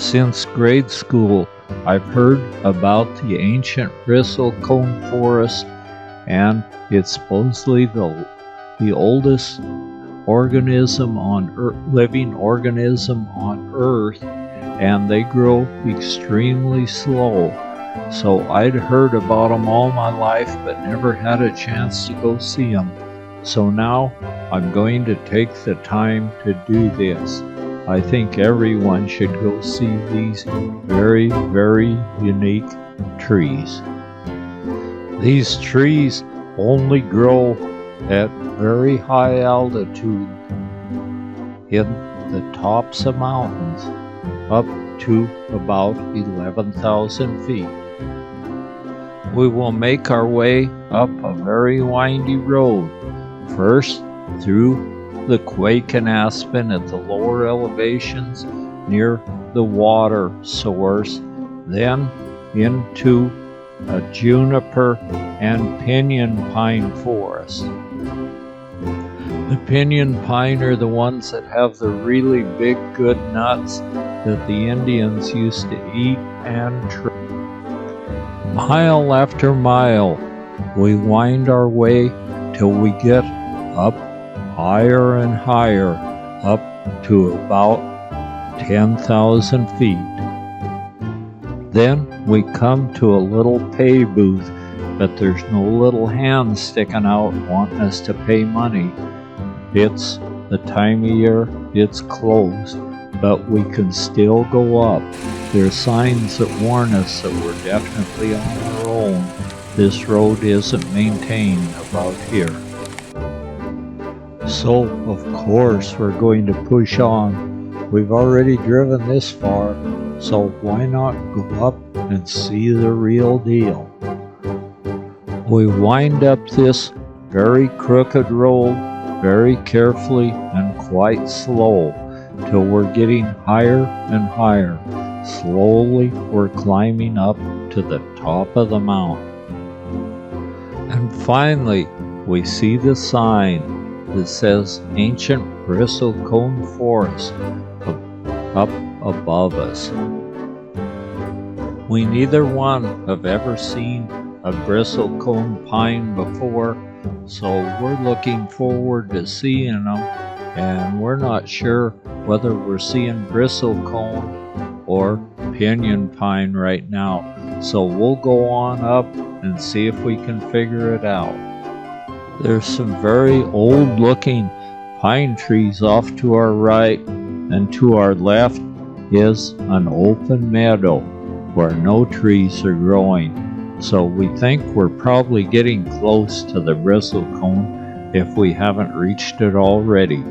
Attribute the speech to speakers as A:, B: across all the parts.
A: Since grade school, I've heard about the ancient bristlecone forest, and it's supposedly the oldest living organism on Earth, and they grow extremely slow. So I'd heard about them all my life, but never had a chance to go see them. So now I'm going to take the time to do this. I think everyone should go see these very, very unique trees. These trees only grow at very high altitude in the tops of mountains, up to about 11,000 feet. We will make our way up a very windy road, first through the quake and aspen at the lower elevations near the water source, then into a juniper and pinyon pine forest. The pinyon pine are the ones that have the really big good nuts that the Indians used to eat and trade. Mile after mile, we wind our way till we get up higher and higher, up to about 10,000 feet. Then we come to a little pay booth, but there's no little hand sticking out wanting us to pay money. It's the time of year it's closed, but we can still go up. There are signs that warn us that we're definitely on our own. This road isn't maintained about here. So, of course, we're going to push on. We've already driven this far, so why not go up and see the real deal? We wind up this very crooked road very carefully and quite slow till we're getting higher and higher. Slowly we're climbing up to the top of the mountain. And finally we see the sign that says Ancient Bristlecone Forest up above us. We neither one have ever seen a bristlecone pine before, so we're looking forward to seeing them, and we're not sure whether we're seeing bristlecone or pinyon pine right now, so we'll go on up and see if we can figure it out. There's some very old looking pine trees off to our right, and to our left is an open meadow where no trees are growing. So we think we're probably getting close to the bristlecone if we haven't reached it already.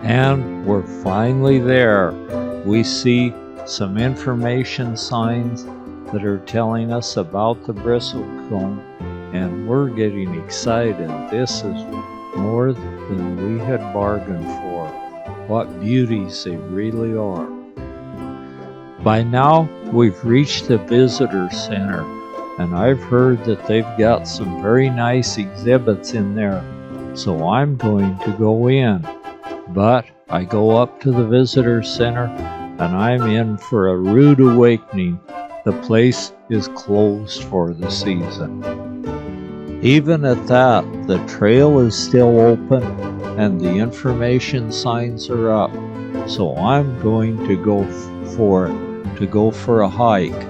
A: And we're finally there. We see some information signs that are telling us about the bristlecone, and we're getting excited. This is more than we had bargained for. What beauties they really are. By now, we've reached the visitor center, and I've heard that they've got some very nice exhibits in there, so I'm going to go in. But I go up to the visitor center, and I'm in for a rude awakening. The place is closed for the season. Even at that, the trail is still open, and the information signs are up, so I'm going to go for it. To go for a hike.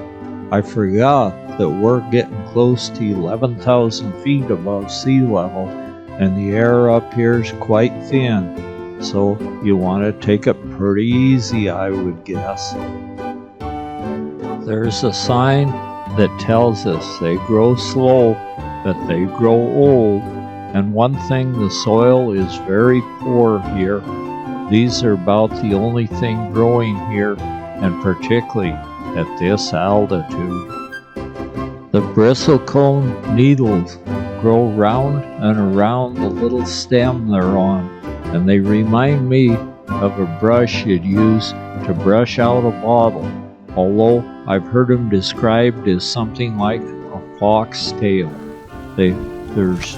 A: I forgot that we're getting close to 11,000 feet above sea level, and the air up here is quite thin, so you want to take it pretty easy, I would guess. There's a sign that tells us they grow slow, but they grow old, and one thing, the soil is very poor here. These are about the only thing growing here, and particularly at this altitude. The bristlecone needles grow round and around the little stem they're on, and they remind me of a brush you'd use to brush out a bottle, although I've heard them described as something like a fox tail. There's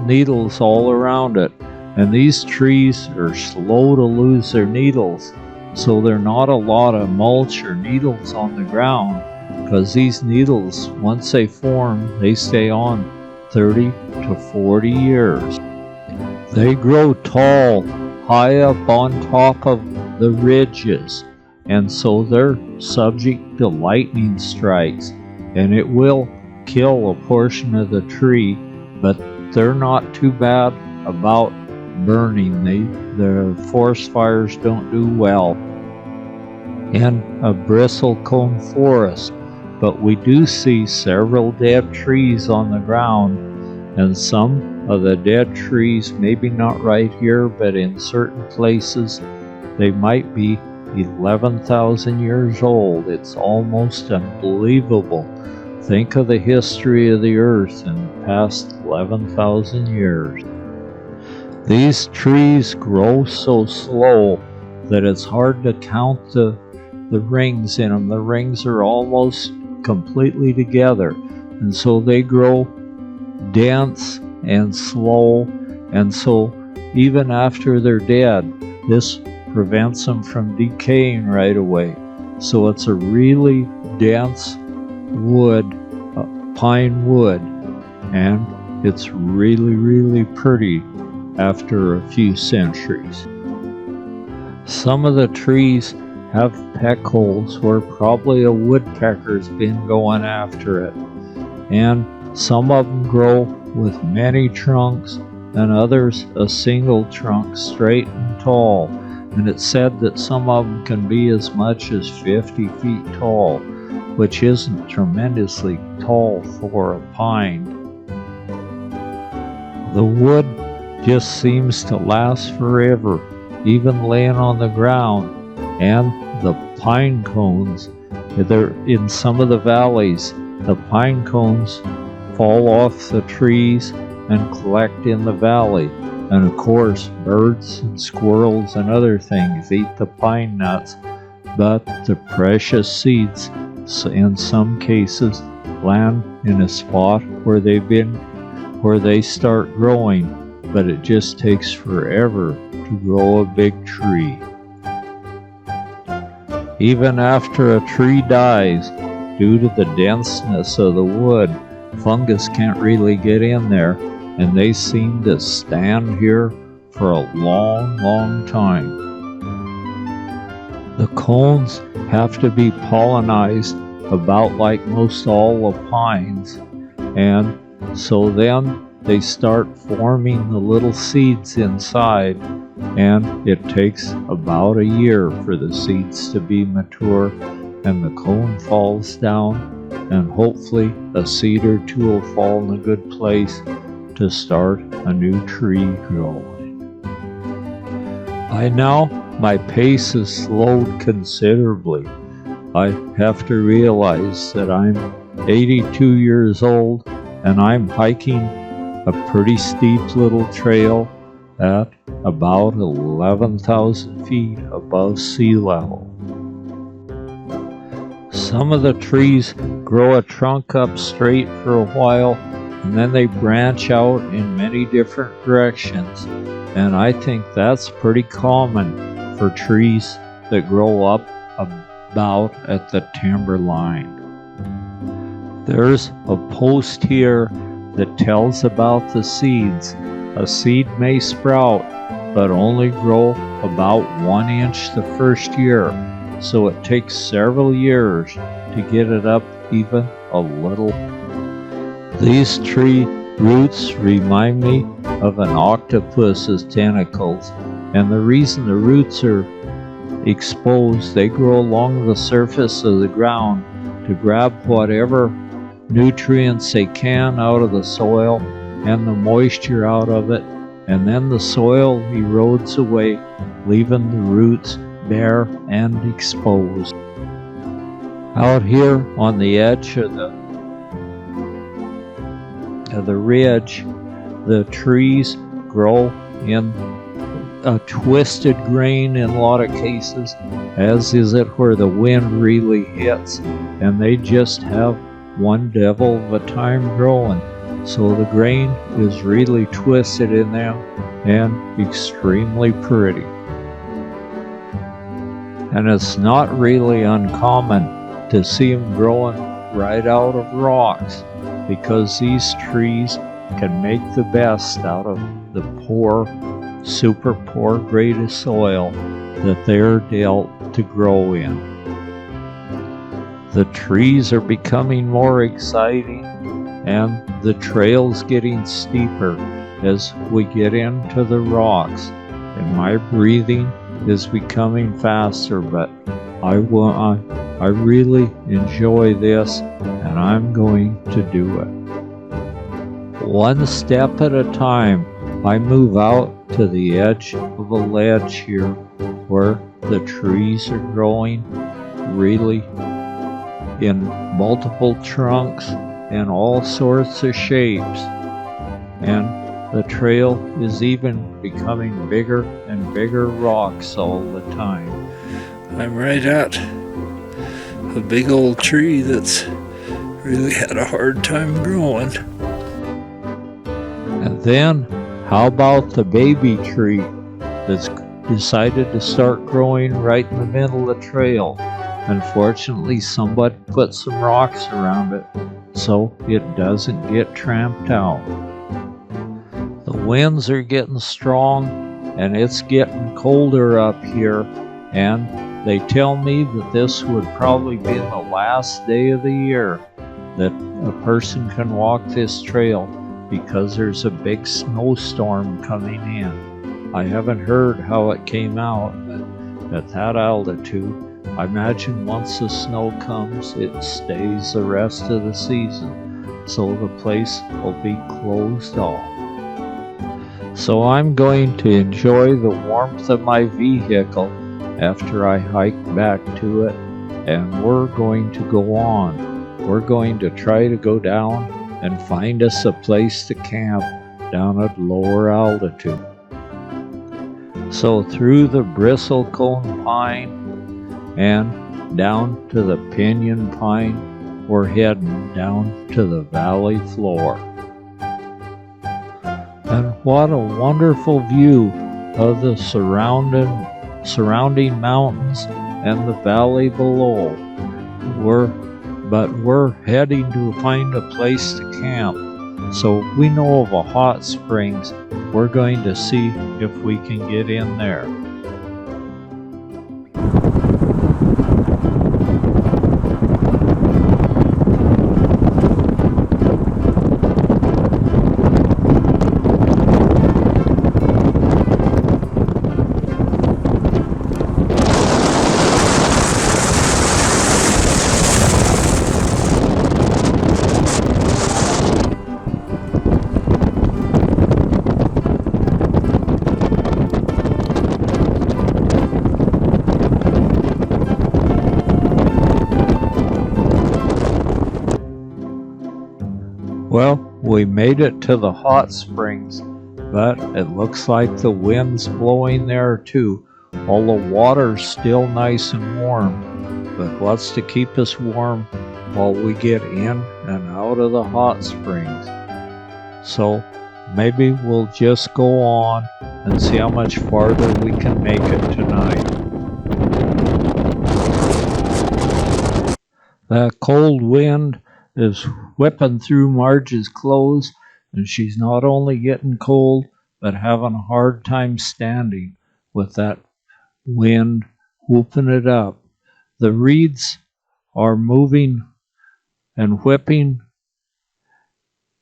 A: needles all around it, and these trees are slow to lose their needles. so there are not a lot of mulch or needles on the ground, because these needles, once they form, they stay on 30 to 40 years. They grow tall, high up on top of the ridges, and so they're subject to lightning strikes, and it will kill a portion of the tree, but they're not too bad about burning. The forest fires don't do well in a bristlecone forest, but we do see several dead trees on the ground, and some of the dead trees, maybe not right here, but in certain places, they might be 11,000 years old. It's almost unbelievable. Think of the history of the earth in the past 11,000 years. These trees grow so slow that it's hard to count the rings in them. The rings are almost completely together, and so they grow dense and slow, and so even after they're dead, this prevents them from decaying right away. So it's a really dense wood, pine wood, and it's really, really pretty after a few centuries. Some of the trees have peck holes where probably a woodpecker's been going after it, and some of them grow with many trunks, and others a single trunk, straight and tall, and it's said that some of them can be as much as 50 feet tall, which isn't tremendously tall for a pine. The wood just seems to last forever, even laying on the ground, and the pine cones, in some of the valleys, the pine cones fall off the trees and collect in the valley, and of course birds and squirrels and other things eat the pine nuts, but the precious seeds in some cases land in a spot where they start growing, but it just takes forever to grow a big tree. Even after a tree dies, due to the denseness of the wood, fungus can't really get in there, and they seem to stand here for a long, long time. The cones have to be pollinized about like most all the pines, and so then they start forming the little seeds inside, and it takes about a year for the seeds to be mature, and the cone falls down, and hopefully a seed or two will fall in a good place to start a new tree growing. By now, my pace has slowed considerably. I have to realize that I'm 82 years old, and I'm hiking a pretty steep little trail at about 11,000 feet above sea level. Some of the trees grow a trunk up straight for a while, and then they branch out in many different directions, and I think that's pretty common for trees that grow up about at the timber line. There's a post here that tells about the seeds. A seed may sprout, but only grow about 1 inch the first year, so it takes several years to get it up even a little. These tree roots remind me of an octopus's tentacles, and the reason the roots are exposed, they grow along the surface of the ground to grab whatever nutrients they can out of the soil and the moisture out of it, and then the soil erodes away, leaving the roots bare and exposed. Out here on the edge of the ridge, the trees grow in a twisted grain in a lot of cases, as is it where the wind really hits, and they just have one devil of a time growing. So the grain is really twisted in them and extremely pretty. And it's not really uncommon to see them growing right out of rocks, because these trees can make the best out of the poor, super poor grade of soil that they're dealt to grow in. The trees are becoming more exciting, and the trail's getting steeper as we get into the rocks, and my breathing is becoming faster, but I really enjoy this, and I'm going to do it. One step at a time, I move out to the edge of a ledge here where the trees are growing really in multiple trunks and all sorts of shapes, and the trail is even becoming bigger and bigger rocks all the time.
B: I'm right at a big old tree that's really had a hard time growing.
A: And then, how about the baby tree that's decided to start growing right in the middle of the trail? Unfortunately, somebody put some rocks around it so it doesn't get tramped out. The winds are getting strong, and it's getting colder up here, and they tell me that this would probably be the last day of the year that a person can walk this trail, because there's a big snowstorm coming in. I haven't heard how it came out, but at that altitude, I imagine once the snow comes, it stays the rest of the season, so the place will be closed off. So I'm going to enjoy the warmth of my vehicle after I hike back to it, and we're going to go on. We're going to try to go down and find us a place to camp down at lower altitude. So through the bristlecone pine and down to the pinyon pine, we're heading down to the valley floor. And what a wonderful view of the surrounding mountains and the valley below. We're heading to find a place to camp. So we know of a hot springs. We're going to see if we can get in there. Well, we made it to the hot springs, but it looks like the wind's blowing there too. All the water's still nice and warm, but what's to keep us warm while we get in and out of the hot springs? So maybe we'll just go on and see how much farther we can make it tonight. That cold wind is whipping through Marge's clothes, and she's not only getting cold, but having a hard time standing with that wind whooping it up. The reeds are moving and whipping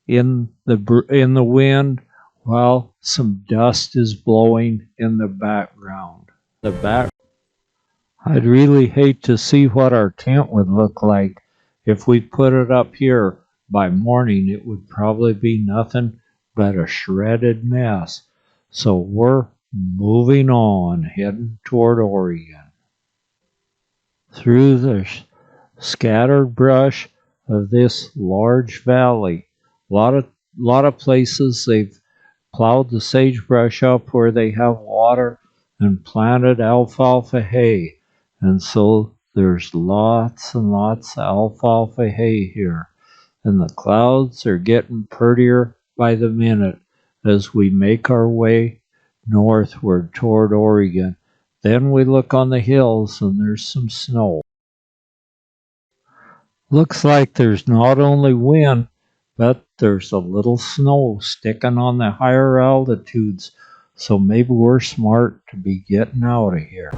A: in the wind, while some dust is blowing in the background. I'd really hate to see what our tent would look like if we put it up here. By morning, it would probably be nothing but a shredded mess. So we're moving on, heading toward Oregon. Through the scattered brush of this large valley, a lot of places they've plowed the sagebrush up where they have water and planted alfalfa hay. And so there's lots and lots of alfalfa hay here. And the clouds are getting prettier by the minute as we make our way northward toward Oregon. Then we look on the hills and there's some snow. Looks like there's not only wind, but there's a little snow sticking on the higher altitudes, so maybe we're smart to be getting out of here.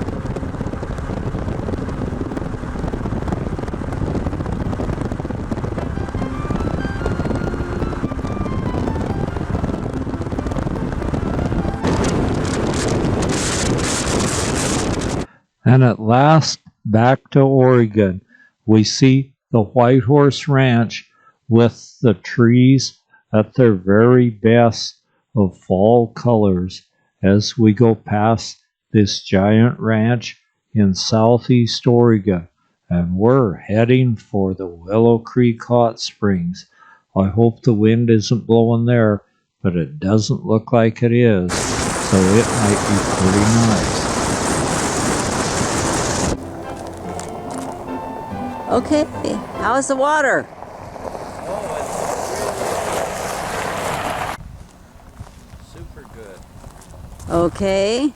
A: And at last, back to Oregon, we see the White Horse Ranch with the trees at their very best of fall colors as we go past this giant ranch in southeast Oregon. And we're heading for the Willow Creek Hot Springs. I hope the wind isn't blowing there, but it doesn't look like it is, so it might be pretty nice.
C: Okay, how's the water?
A: Oh, it's super good.
C: Okay.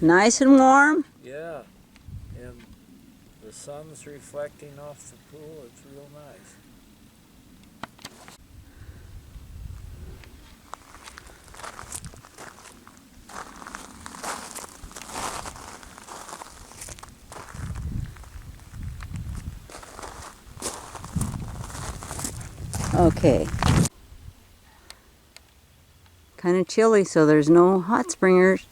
C: Nice and warm?
A: Yeah, and the sun's reflecting off the pool. It's real nice.
C: Okay. Kind of chilly, so there's no hot springers.